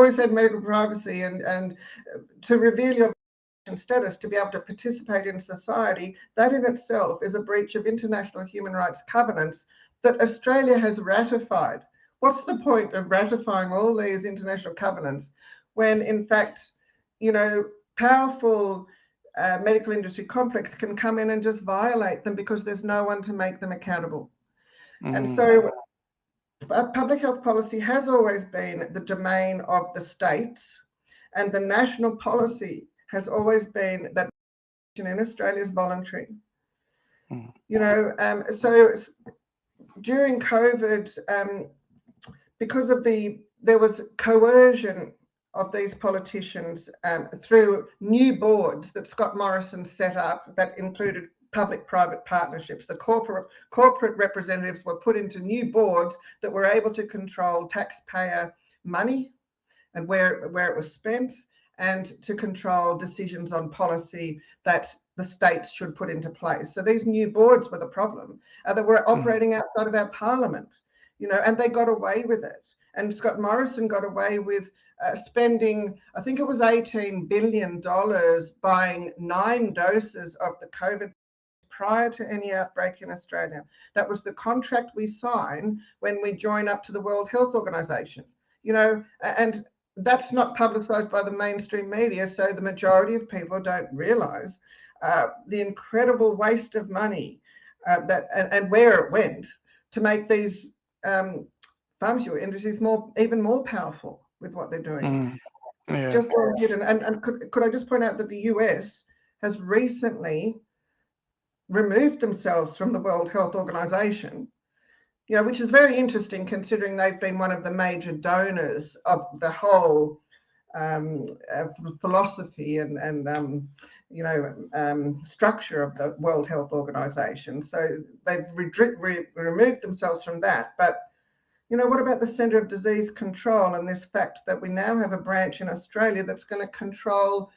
always had medical privacy, and to reveal your status to be able to participate in society, that in itself is a breach of international human rights covenants that Australia has ratified. What's the point of ratifying all these international covenants when, in fact, powerful medical industry complex can come in and just violate them because there's no one to make them accountable? And so public health policy has always been the domain of the states, and the national policy has always been that in Australia is voluntary. So during COVID, because of there was coercion of these politicians through new boards that Scott Morrison set up that included public-private partnerships. The corporate representatives were put into new boards that were able to control taxpayer money and where it was spent, and to control decisions on policy that the states should put into place. So these new boards were the problem, that were operating outside of our parliament, and they got away with it. And Scott Morrison got away with spending, I think it was $18 billion buying 9 doses of the COVID prior to any outbreak in Australia. That was the contract we signed when we joined up to the World Health Organization, and that's not publicized by the mainstream media. So the majority of people don't realize the incredible waste of money and where it went to make these pharmaceutical industries even more powerful with what they're doing. It's just all hidden. And could I just point out that the US has recently removed themselves from the World Health Organization, which is very interesting considering they've been one of the major donors of the whole philosophy and structure of the World Health Organization. So they've removed themselves from that. But what about the Centre of Disease Control and this fact that we now have a branch in Australia that's going to control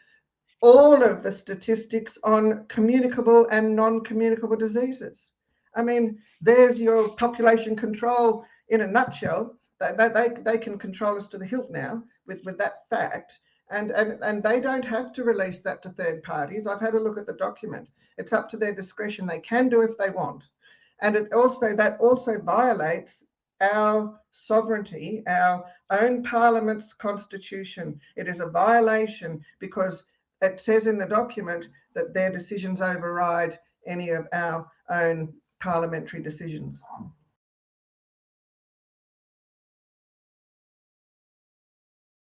all of the statistics on communicable and non-communicable diseases? I mean, there's your population control in a nutshell. They can control us to the hilt now with that fact, and they don't have to release that to third parties. I've had a look at the document. It's up to their discretion. They can do if they want, and that also violates our sovereignty, our own parliament's constitution. It is a violation because it says in the document that their decisions override any of our own parliamentary decisions.